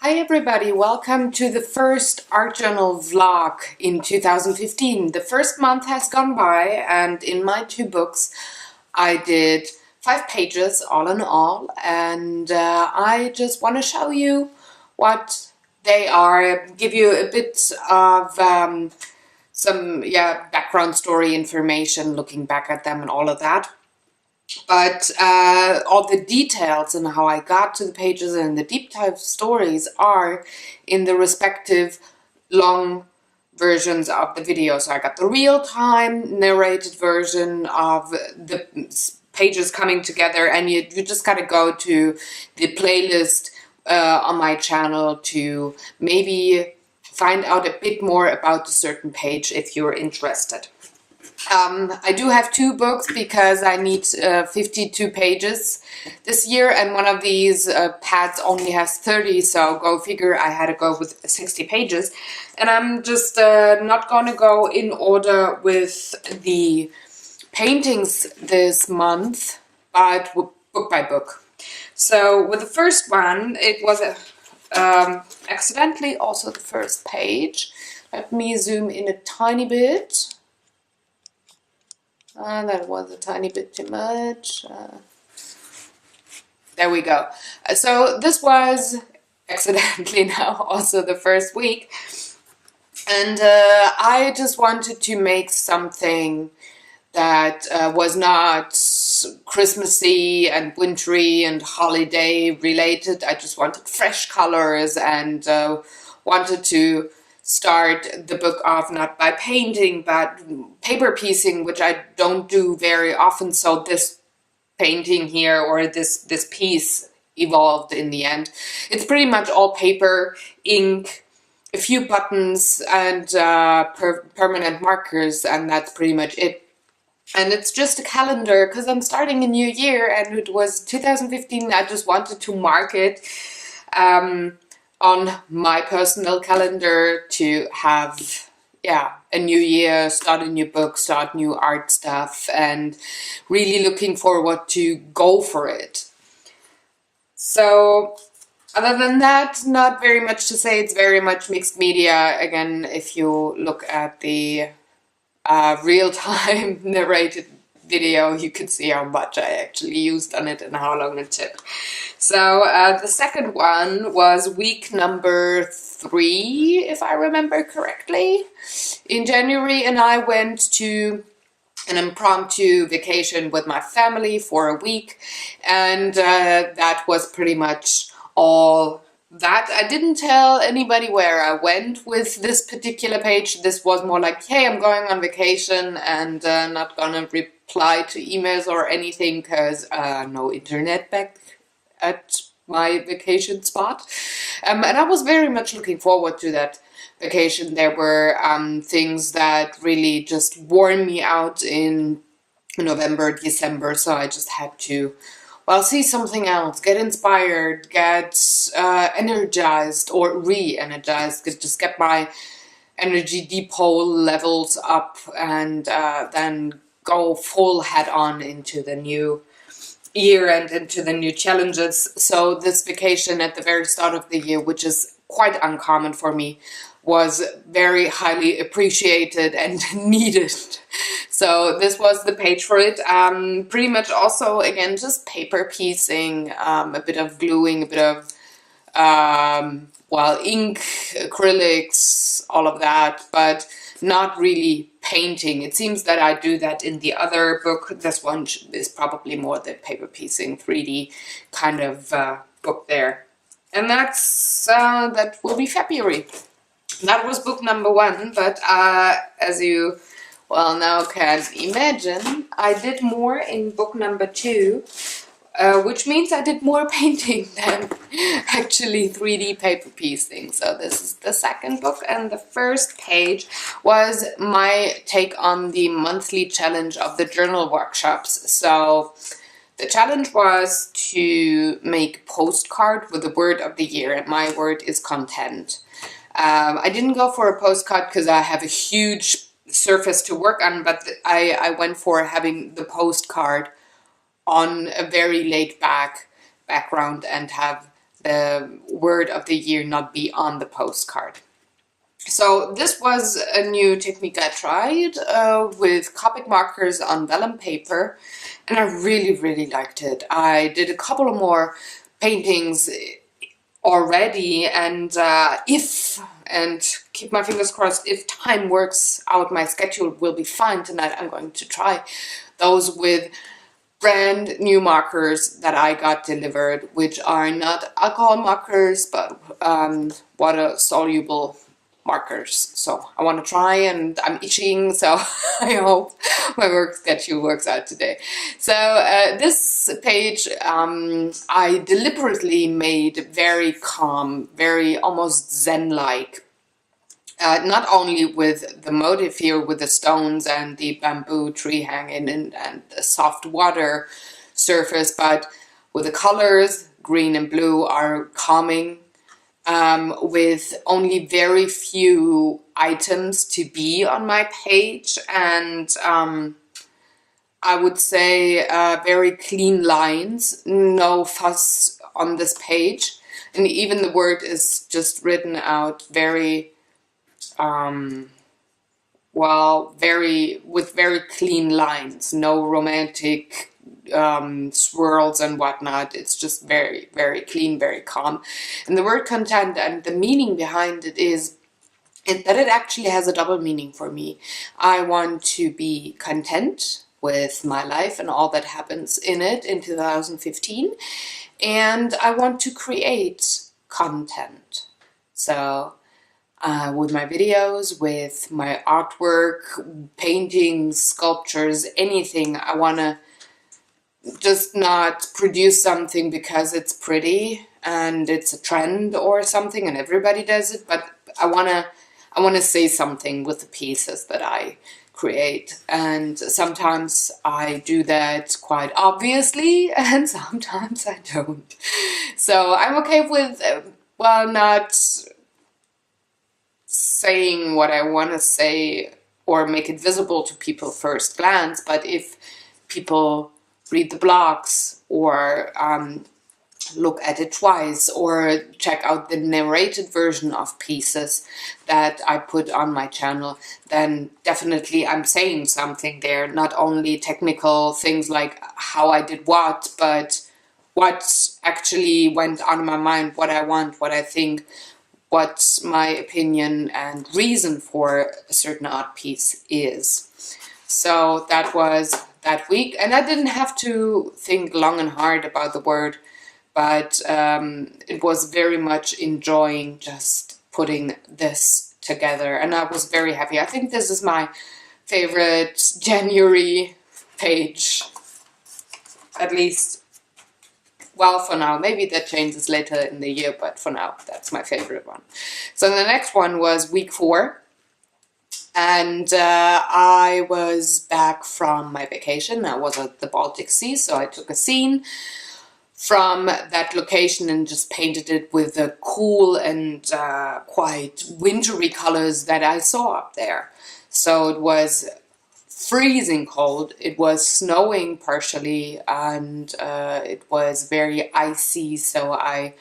Hi everybody, welcome to the first art journal vlog in 2015. The first month has gone by and in my two books I did 5 pages all in all, and I just want to show you what they are, give you a bit of some background story information looking back at them and all of that. But all the details and how I got to the pages and the deep dive stories are in the respective long versions of the video. So I got the real-time narrated version of the pages coming together, and you just gotta go to the playlist on my channel to maybe find out a bit more about a certain page if you're interested. I do have 2 books because I need 52 pages this year, and one of these pads only has 30, so go figure, I had to go with 60 pages. And I'm just not going to go in order with the paintings this month, but book by book. So with the first one, it was accidentally also the first page. Let me zoom in a tiny bit. That was a tiny bit too much. There we go. So this was accidentally now also the first week. And I just wanted to make something that was not Christmassy and wintry and holiday related. I just wanted fresh colors and wanted to start the book off not by painting but paper piecing, which I don't do very often. So this painting here, or this piece, evolved in the end. It's pretty much all paper, ink, a few buttons and permanent markers, and that's pretty much it. And it's just a calendar because I'm starting a new year and it was 2015. I just wanted to mark it on my personal calendar to have, a new year, start a new book, start new art stuff, and really looking forward to go for it. So other than that, not very much to say. It's very much mixed media. Again, if you look at the real-time narrated video, you can see how much I actually used on it and how long it took. So the second one was week number 3, if I remember correctly, in January, and I went to an impromptu vacation with my family for a week, and that was pretty much all that. I didn't tell anybody where I went with this particular page. This was more like, hey, I'm going on vacation, and not gonna reply to emails or anything because no internet back at my vacation spot. And I was very much looking forward to that vacation. There were things that really just wore me out in November, December, so I just had to, well, see something else, get inspired, get energized or re-energized, just get my energy depot levels up, and then go full head on into the new year and into the new challenges. So this vacation at the very start of the year, which is quite uncommon for me, was very highly appreciated and needed. So this was the page for it. Pretty much also, again, just paper piecing, a bit of gluing, a bit of ink, acrylics, all of that, but not really painting. It seems that I do that in the other book. This one is probably more the paper piecing 3D kind of book there. And that will be February. That was book number 1, but as you well now can imagine, I did more in book number 2, which means I did more painting than actually 3D paper piecing. So this is the second book, and the first page was my take on the monthly challenge of the journal workshops. So the challenge was to make a postcard with the word of the year, and my word is content. I didn't go for a postcard because I have a huge surface to work on, but I went for having the postcard on a very laid back background and have the word of the year not be on the postcard. So this was a new technique I tried with Copic markers on vellum paper, and I really liked it. I did a couple of more paintings already, and keep my fingers crossed, if time works out, my schedule will be fine tonight, I'm going to try those with brand new markers that I got delivered, which are not alcohol markers, but water soluble markers. So I want to try, and I'm itching, so I hope my work schedule works out today. So this page I deliberately made very calm, very almost zen-like. Not only with the motif here with the stones and the bamboo tree hanging and the soft water surface, but with the colors, green and blue, are calming. With only very few items to be on my page, and I would say very clean lines, no fuss on this page, and even the word is just written out very with very clean lines, no romantic swirls and whatnot. It's just very clean, very calm. And the word content and the meaning behind it is that it actually has a double meaning for me. I want to be content with my life and all that happens in it in 2015, and I want to create content. So with my videos, with my artwork, paintings, sculptures, anything, I want to just not produce something because it's pretty and it's a trend or something and everybody does it, but I want to say something with the pieces that I create. And sometimes I do that quite obviously, and sometimes I don't. So I'm okay with, not saying what I want to say or make it visible to people first glance, but if people read the blogs or look at it twice or check out the narrated version of pieces that I put on my channel, then definitely I'm saying something there, not only technical things like how I did what, but what actually went on my mind, what I want, what I think, what my opinion and reason for a certain art piece is. So that was that week, and I didn't have to think long and hard about the word, but it was very much enjoying just putting this together, and I was very happy. I think this is my favorite January page, at least. Well, for now, maybe that changes later in the year, but for now, that's my favorite one. So the next one was week 4. And I was back from my vacation. I was at the Baltic Sea, so I took a scene from that location and just painted it with the cool and quite wintry colors that I saw up there. So it was freezing cold, it was snowing partially, and it was very icy, so I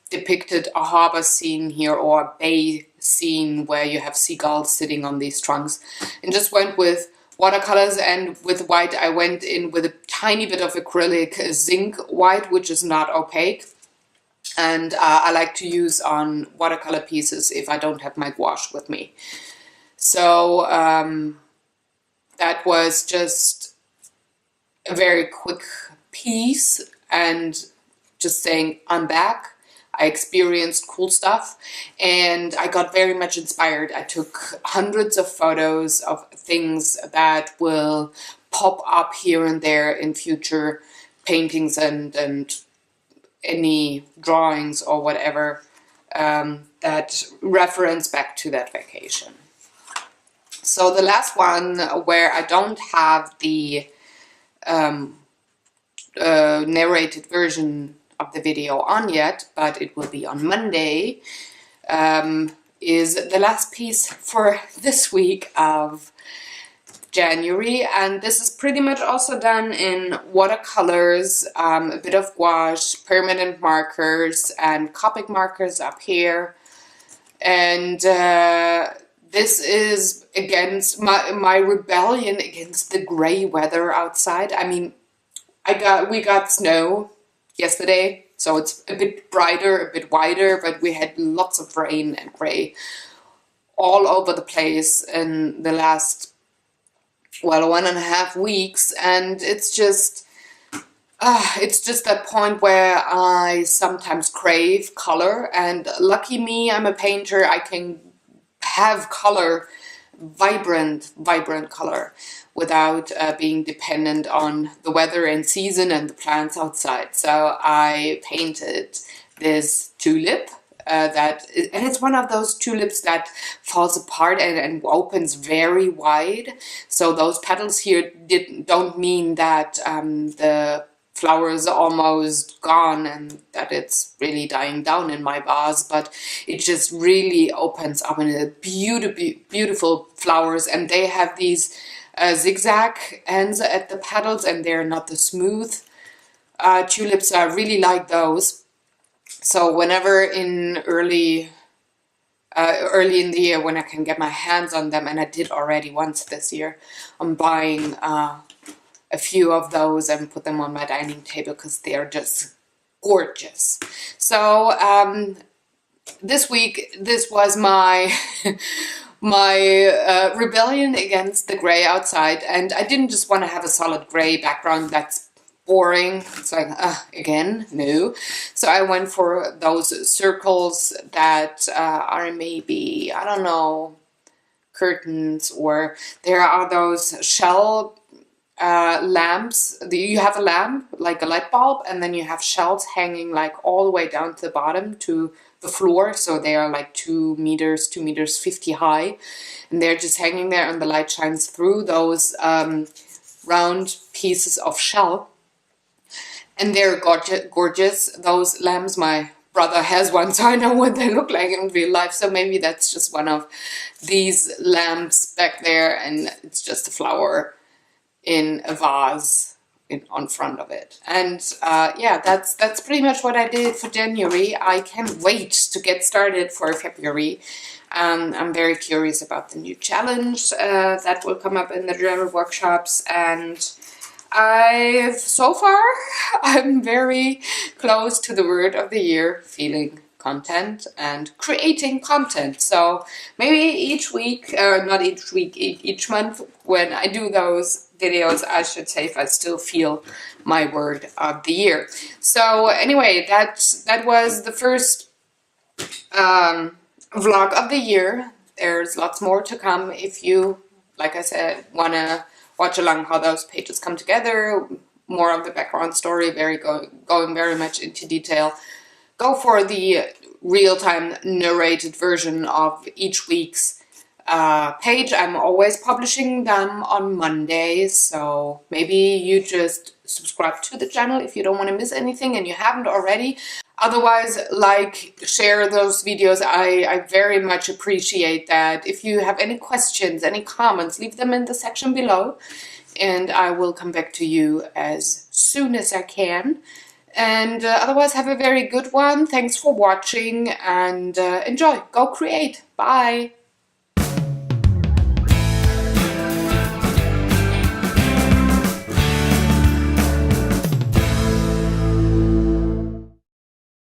depicted a harbor scene here, or a bay scene where you have seagulls sitting on these trunks, and just went with watercolors. And with white I went in with a tiny bit of acrylic zinc white, which is not opaque, and I like to use on watercolor pieces if I don't have my gouache with me. So that was just a very quick piece, and just saying I'm back. I experienced cool stuff, and I got very much inspired. I took hundreds of photos of things that will pop up here and there in future paintings and any drawings or whatever that reference back to that vacation. So the last one, where I don't have the narrated version of the video on yet, but it will be on Monday, is the last piece for this week of January, and this is pretty much also done in watercolors, a bit of gouache, permanent markers, and Copic markers up here. And this is against my rebellion against the gray weather outside. I mean, we got snow yesterday, so it's a bit brighter, a bit wider, but we had lots of rain and gray all over the place in the last, well, 1.5 weeks, and it's just that point where I sometimes crave color, and lucky me, I'm a painter, I can have color, vibrant color, without being dependent on the weather and season and the plants outside. So I painted this tulip and it's one of those tulips that falls apart and opens very wide. So those petals here don't mean that the flower is almost gone and that it's really dying down in my vase, but it just really opens up in beautiful flowers, and they have these zigzag ends at the petals, and they're not the smooth tulips. I really like those. So whenever in early in the year, when I can get my hands on them, and I did already once this year, I'm buying a few of those and put them on my dining table because they're just gorgeous. So this week, this was my my rebellion against the gray outside, and I didn't just want to have a solid gray background that's boring. It's like, again, no. So I went for those circles that are maybe, I don't know, curtains, or there are those shell lamps. You have a lamp, like a light bulb, and then you have shells hanging like all the way down to the bottom to the floor. So they are like 2 meters, 2 meters 50 high, and they're just hanging there, and the light shines through those round pieces of shell. And they're gorgeous, those lamps. My brother has one, so I know what they look like in real life. So maybe that's just one of these lamps back there, and it's just a flower in a vase on front of it. And yeah, that's pretty much what I did for January. I can't wait to get started for February. I'm very curious about the new challenge that will come up in the journal workshops, and so far, I'm very close to the word of the year, feeling content and creating content. So maybe each week, not each week, each month, when I do those videos, I should say, if I still feel my word of the year. So anyway, that was the first vlog of the year. There's lots more to come if you, like I said, want to watch along how those pages come together, more of the background story, going very much into detail. Go for the real-time narrated version of each week's page. I'm always publishing them on Mondays, so maybe you just subscribe to the channel if you don't want to miss anything and you haven't already. Otherwise, like, share those videos. I very much appreciate that. If you have any questions, any comments, leave them in the section below, and I will come back to you as soon as I can. And otherwise, have a very good one. Thanks for watching, and enjoy. Go create. Bye.